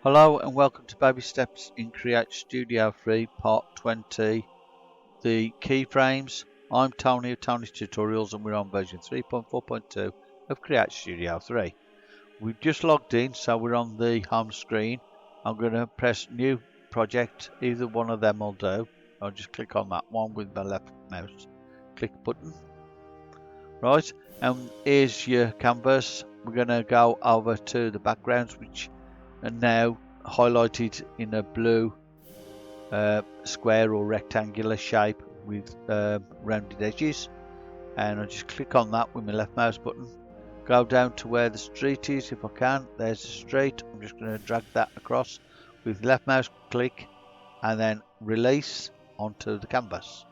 Hello and welcome to Baby Steps in Create Studio 3 Part 20, the keyframes. I'm Tony of Tony's Tutorials and we're on version 3.4.2 of Create Studio 3. We've just logged in, so we're on the home screen. I'm going to press new project, either one of them will do. I'll just click on that one with my left mouse click button. Right, and here's your canvas. We're going to go over to the backgrounds, which are now highlighted in a blue square or rectangular shape with rounded edges, and I'll just click on that with my left mouse button, go down to where the street is if I can. There's the street. I'm just going to drag that across with left mouse click and then release onto the canvas.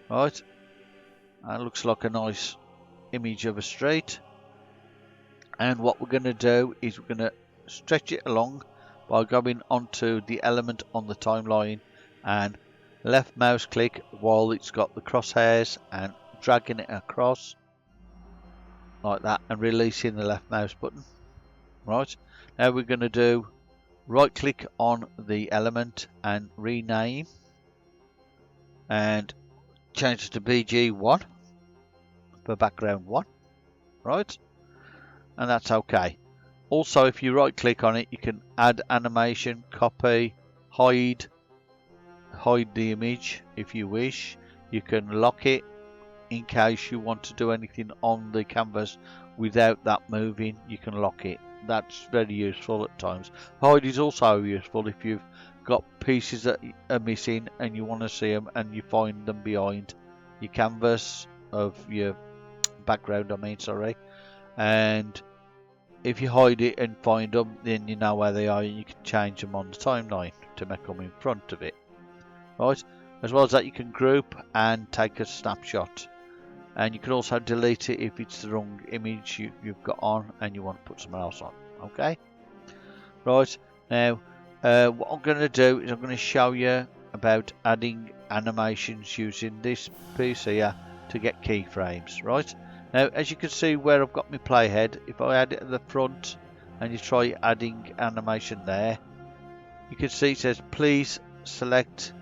Right, that looks like a nice image of a street, and what we're going to do is we're going to stretch it along by going onto the element on the timeline and left mouse click while it's got the crosshairs and dragging it across like that and releasing the left mouse button. Right, now we're going to do right click on the element and rename and change it to BG1 for background 1. Right, and that's okay. Also, if you right click on it, you can add animation, copy, hide the image if you wish. You can lock it in case you want to do anything on the canvas without that moving. You can lock it. That's very useful at times. Hide is also useful if you've got pieces that are missing and you want to see them and you find them behind your canvas of your background, and if you hide it and find them, then you know where they are and you can change them on the timeline to make them in front of it. Right, as well as that, you can group and take a snapshot, and you can also delete it if it's the wrong image you've got on and you want to put something else on. Okay, right, now what I'm going to do is I'm going to show you about adding animations using this piece here to get keyframes. Right, now as you can see where I've got my playhead, if I add it at the front and you try adding animation there, you can see it says please select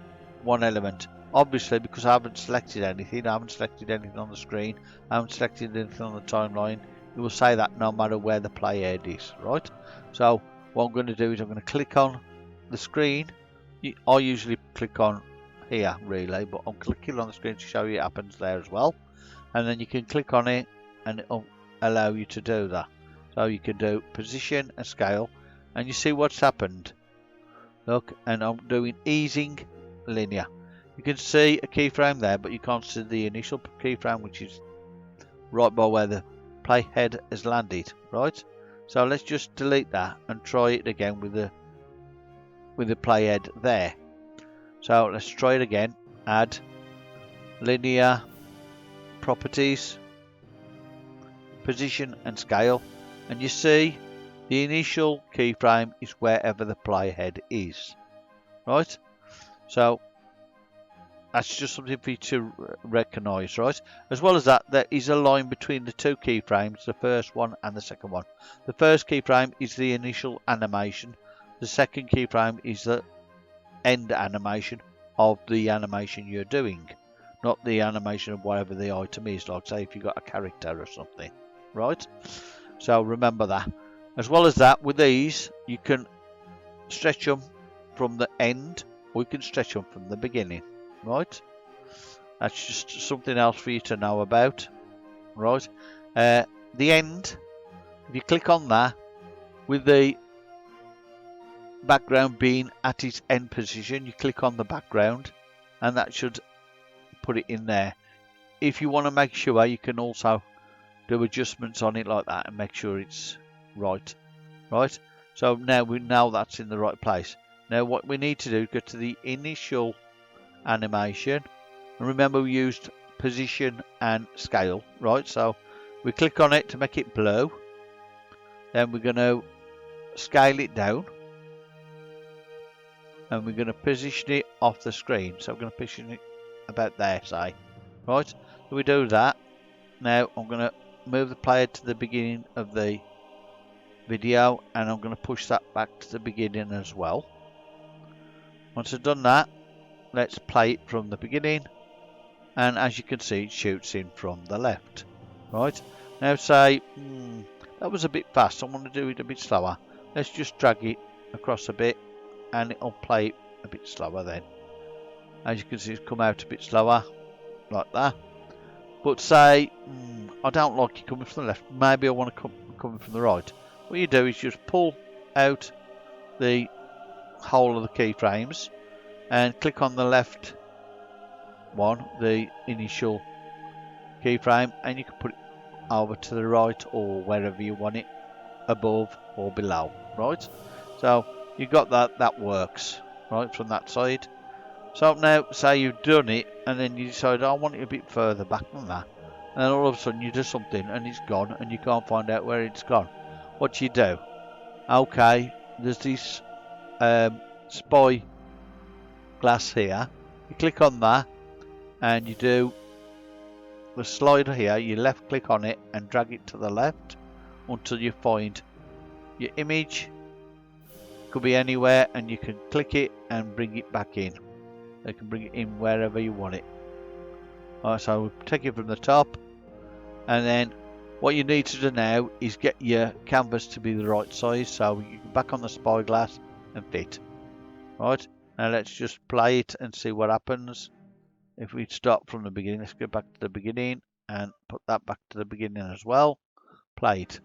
one element. Obviously, because I haven't selected anything, on the screen, I haven't selected anything on the timeline, it will say that no matter where the playhead is. Right, so what I'm going to do is I'm going to click on the screen. I usually click on here really, but I'm clicking on the screen to show you it happens there as well, and then you can click on it and it'll allow you to do that. So you can do position and scale, and you see what's happened. Look, and I'm doing easing linear. You can see a keyframe there, but you can't see the initial keyframe, which is right by where the playhead has landed. Right, so let's just delete that and try it again with the playhead there. So let's try it again. Add linear properties, position and scale, and you see the initial keyframe is wherever the playhead is. Right, so that's just something for you to recognize. Right, as well as that, there is a line between the two keyframes, the first one and the second one. The first keyframe is the initial animation, the second keyframe is the end animation of the animation you're doing, not the animation of whatever the item is, like say if you've got a character or something. Right, so remember that. As well as that, with these you can stretch them from the end or you can stretch them from the beginning. Right, that's just something else for you to know about. Right, the end, if you click on that with the background being at its end position, you click on the background and that should put it in there. If you want to make sure, you can also do adjustments on it like that and make sure it's right. Right, so now we know that's in the right place. Now what we need to do is go to the initial animation, and remember we used position and scale. Right, so we click on it to make it blue, then we're going to scale it down and we're going to position it off the screen. So I'm going to position it about there, say. Right, so we do that. Now I'm going to move the player to the beginning of the video, and I'm going to push that back to the beginning as well. Once I've done that, let's play it from the beginning, and as you can see, it shoots in from the left. Right, now say that was a bit fast, I want to do it a bit slower. Let's just drag it across a bit and it'll play it a bit slower then. As you can see, it's come out a bit slower like that. But say I don't like it coming from the left, maybe I want to coming from the right. What you do is just pull out the whole of the keyframes and click on the left one, the initial keyframe, and you can put it over to the right or wherever you want it, above or below. Right, so you got that works right from that side. So now say you've done it and then you decide, I want it a bit further back than that, and then all of a sudden you do something and it's gone and you can't find out where it's gone. What you do, okay, there's this spy glass here, you click on that and you do the slider here, you left click on it and drag it to the left until you find your image. Could be anywhere, and you can click it and bring it back in. You can bring it in wherever you want it. Alright, so we'll take it from the top, and then what you need to do now is get your canvas to be the right size, so you can back on the spyglass and fit. Right, now let's just play it and see what happens. If we start from the beginning, let's go back to the beginning and put that back to the beginning as well. Play it,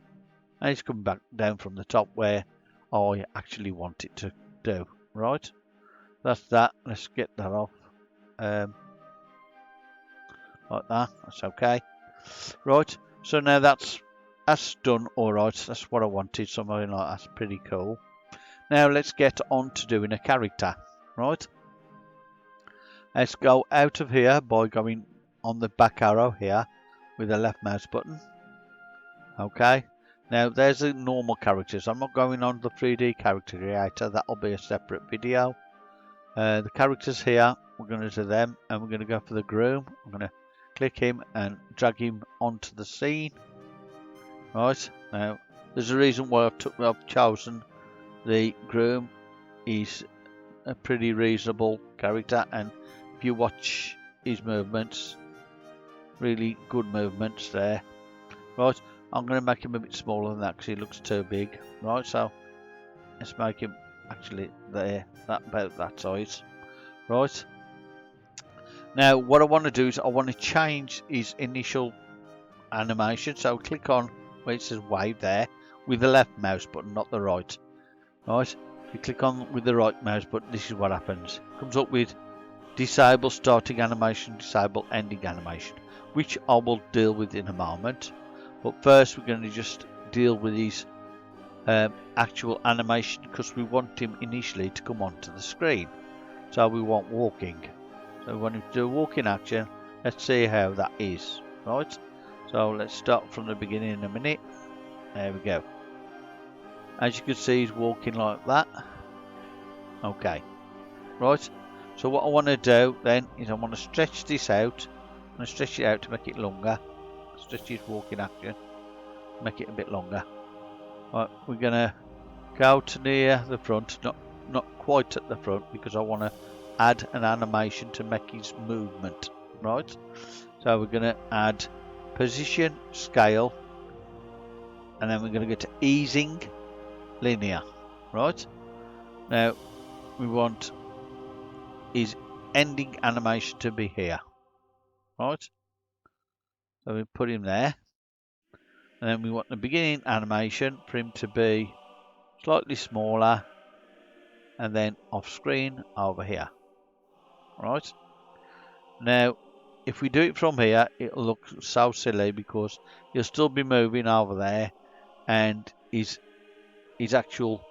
and it's coming back down from the top where I actually want it to do. Right, that's that. Let's get that off like that. That's okay. Right, so now that's done. All right, that's what I wanted, something like that's pretty cool. Now let's get on to doing a character. Right, let's go out of here by going on the back arrow here with the left mouse button. Okay, now there's the normal characters. I'm not going on the 3D character creator, that'll be a separate video. The characters here, we're going to do them, and we're going to go for the groom. I'm going to click him and drag him onto the scene. Right, now there's a reason why I've chosen the groom. He's a pretty reasonable character, and if you watch his movements, really good movements there. Right, I'm going to make him a bit smaller than that because he looks too big. Right, so let's make him actually there, about that size. Right, now what I want to do is I want to change his initial animation. So click on where it says wave there with the left mouse button, not the right. Right, if you click on with the right mouse button, this is what happens. It comes up with disable starting animation, disable ending animation, which I will deal with in a moment. But first we're going to just deal with his actual animation, because we want him initially to come onto the screen. So we want walking. So we want him to do a walking action. Let's see how that is. Right, so let's start from the beginning in a minute. There we go. As you can see, he's walking like that. Okay, right, so what I want to do then is I want to stretch this out. I'm going to stretch it out to make it longer. Stretch his walking action, make it a bit longer. Right, we're going to go to near the front, not quite at the front, because I want to add an animation to make his movement. Right, so we're going to add position, scale, and then we're going to go to easing, linear. Right, now we want his ending animation to be here. Right, so we put him there, and then we want the beginning animation for him to be slightly smaller, and then off screen over here. Right, now if we do it from here, it'll look so silly because he'll still be moving over there, and his actual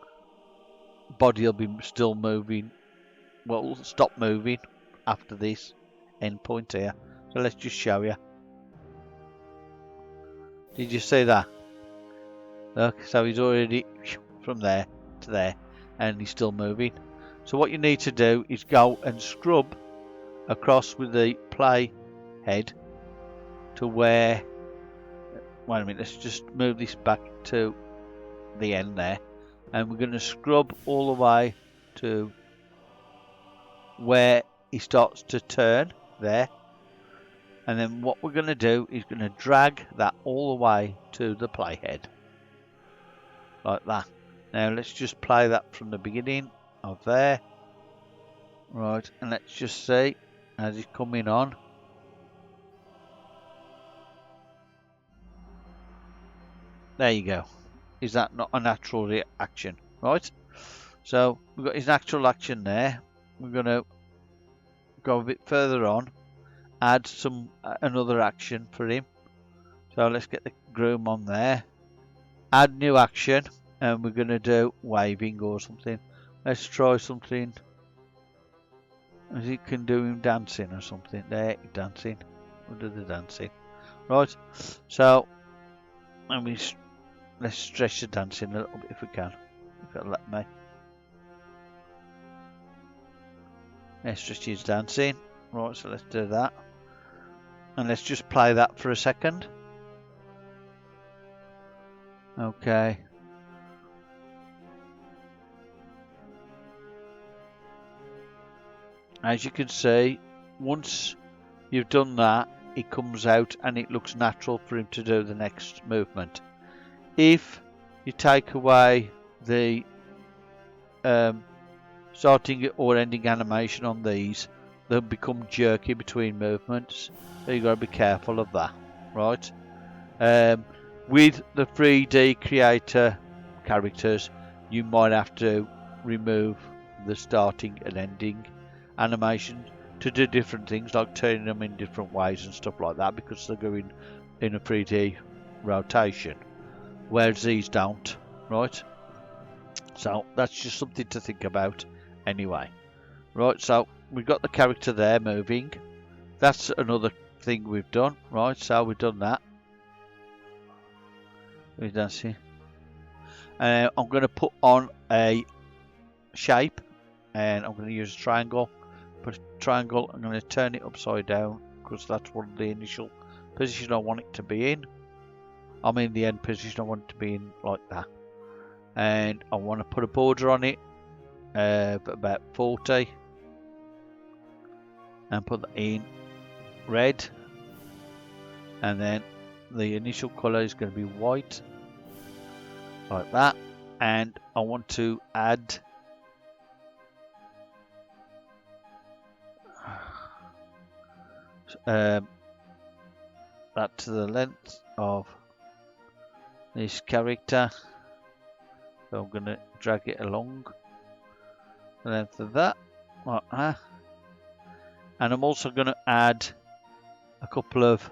body will be still moving. Well, it'll stop moving after this end point here. So let's just show you. Did you see that? Look, so he's already from there to there, and he's still moving. So what you need to do is go and scrub across with the play head to where, wait a minute, let's just move this back to the end there, and we're going to scrub all the way to where he starts to turn there. And then what we're going to do is going to drag that all the way to the playhead, like that. Now let's just play that from the beginning of there. Right, and let's just see as he's coming on. There you go. Is that not a natural reaction? Right, so we've got his natural action there. We're going to go a bit further on, add another action for him. So let's get the groom on there, add new action, and we're going to do waving or something. Let's try something as he can do him dancing or something. There, dancing. We'll do the dancing. Right, so and let's stretch the dancing a little bit if we can, if it'll let me. Let's stretch his dancing. Right, so let's do that. And let's just play that for a second. Okay. As you can see, once you've done that, it comes out and it looks natural for him to do the next movement. If you take away the starting or ending animation on these, they'll become jerky between movements, so you've got to be careful of that, right? With the 3D creator characters, you might have to remove the starting and ending animation to do different things, like turning them in different ways and stuff like that, because they're going in a 3D rotation, whereas these don't, right? So that's just something to think about anyway. Right, so we've got the character there moving. That's another thing we've done, right? So we've done that. We've done see. I'm going to put on a shape, and I'm going to use a triangle. Put a triangle. I'm going to turn it upside down because that's one of the initial position I want it to be in. I mean the end position I want it to be in, like that. And I want to put a border on it, about 40, and put that in red. And then the initial colour is going to be white, like that. And I want to add that to the length of this character. So I'm going to drag it along the length of that, like that. And I'm also going to add a couple of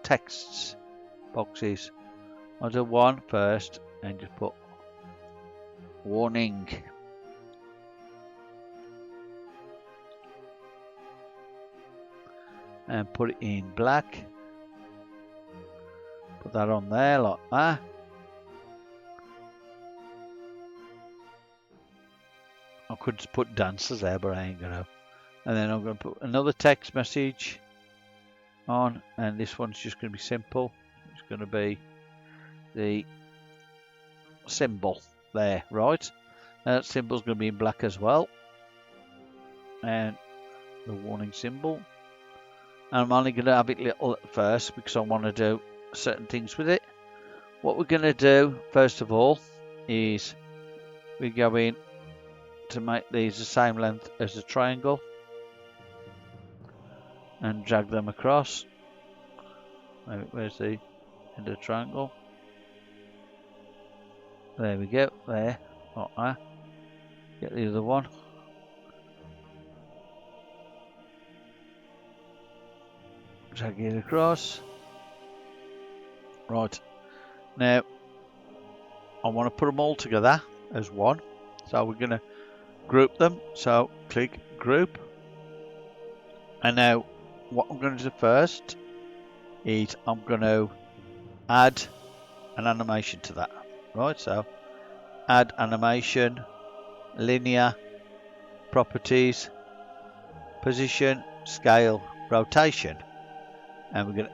text boxes. I'll do one first and just put warning. And put it in black. Put that on there like that. I could just put dancers there, but I ain't gonna. And then I'm gonna put another text message on, and this one's just gonna be simple. It's gonna be the symbol there, right? Now that symbol's gonna be in black as well, and the warning symbol. And I'm only gonna have it little at first because I want to do certain things with it. What we're gonna do first of all is we go in to make these the same length as the triangle and drag them across. Where's the end of the triangle? There we go, there. Get the other one. Drag it across. Right, now I want to put them all together as one, so we're going to group them. So click group, and now what I'm going to do first is I'm going to add an animation to that. Right, so add animation, linear, properties, position, scale, rotation, and we're going to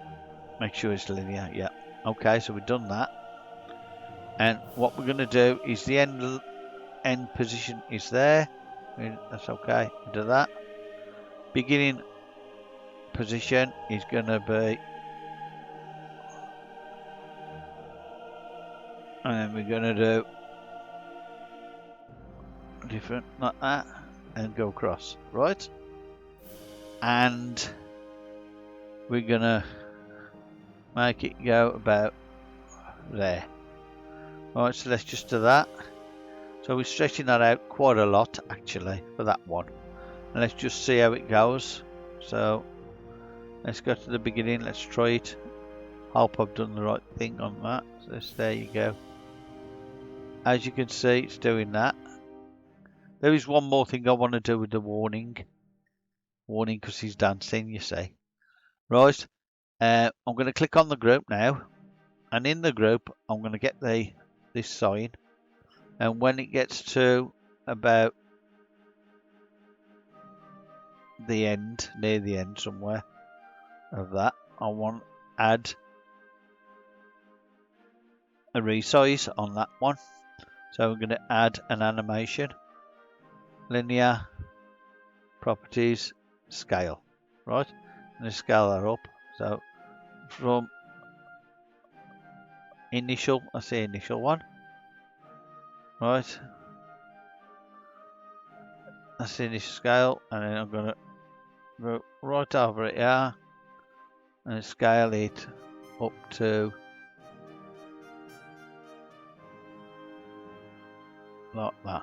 make sure it's linear. Yeah, okay, so we've done that. And what we're going to do is the end position is there. That's okay. Do that. Beginning position is going to be, and then we're going to do different like that and go across, right? And we're going to make it go about there. Right, so let's just do that. So we're stretching that out quite a lot actually for that one. And let's just see how it goes. So let's go to the beginning, let's try it. Hope I've done the right thing on that. So there you go. As you can see, it's doing that. There is one more thing I want to do with the warning. Warning because he's dancing, you see. Right, I'm going to click on the group now. And in the group, I'm going to get this sign. And when it gets to about the end, near the end somewhere of that, I want to add a resize on that one. So we're going to add an animation, linear, properties, scale, right? I'm going to scale that up. So from initial, I say initial one, right? That's the initial scale, and then I'm going to go right over it here and scale it up to like that.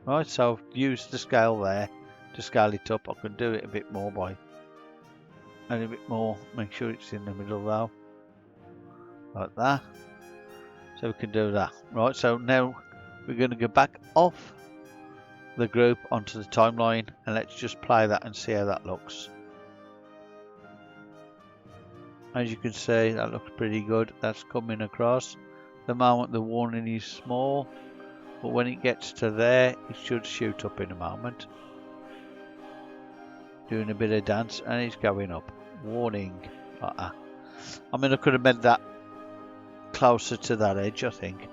Right, so I've used the scale there to scale it up. I can do it a bit more by add a bit more, make sure it's in the middle though, like that. So we can do that. Right, so now we're going to go back off the group onto the timeline, and let's just play that and see how that looks. As you can see, that looks pretty good. That's coming across. The moment the warning is small, but when it gets to there, it should shoot up in a moment. Doing a bit of dance, and it's going up. Warning. Like that. I mean, I could have made that closer to that edge, I think.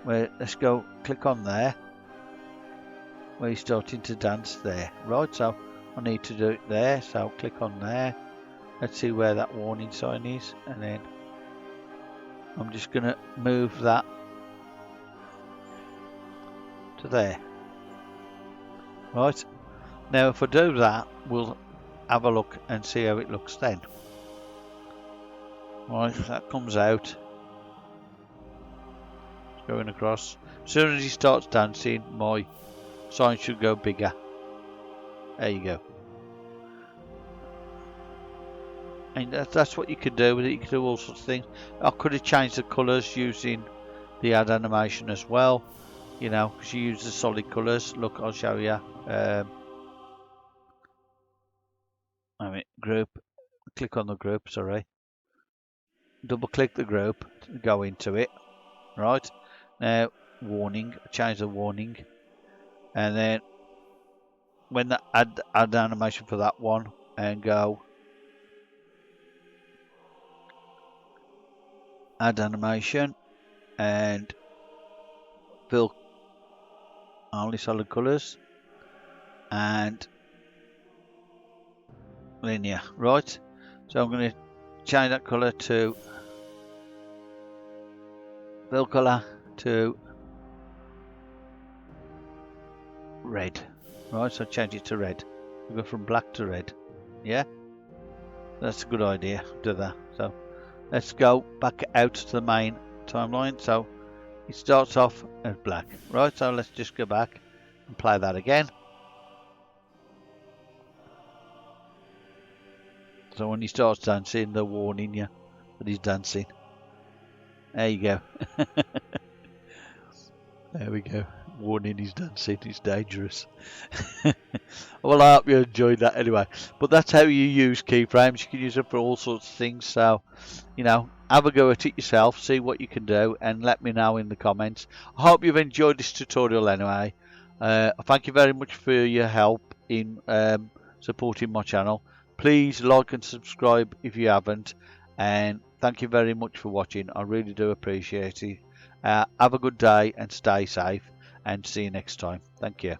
Well, let's go click on there. Where he's starting to dance there. Right, so I need to do it there, so click on there. Let's see where that warning sign is, and then I'm just going to move that to there. Right, now if I do that, we'll have a look and see how it looks then. Right, that comes out. It's going across. As soon as he starts dancing, my sign should go bigger. There you go. And that's what you can do with it. You can do all sorts of things. I could have changed the colours using the add animation as well. You know, because you use the solid colours. Look, I'll show you. Group. Click on the group, sorry. Double click the group to go into it. Right. Now, warning. Change the warning. And then when the add animation for that one, and go add animation and fill only solid colors and linear. Right, so I'm going to change that color to fill color to red. Right, so change it to red. We go from black to red. Yeah, that's a good idea. Do that. So let's go back out to the main timeline. So it starts off as black. Right, so let's just go back and play that again. So when he starts dancing, they're warning you that he's dancing. There you go. There we go. Warning, he's dancing. It's dangerous. Well, I hope you enjoyed that anyway. But that's how you use keyframes. You can use them for all sorts of things. So, you know, have a go at it yourself. See what you can do and let me know in the comments. I hope you've enjoyed this tutorial anyway. Thank you very much for your help in supporting my channel. Please like and subscribe if you haven't. And thank you very much for watching. I really do appreciate it. Have a good day and stay safe, and see you next time. Thank you.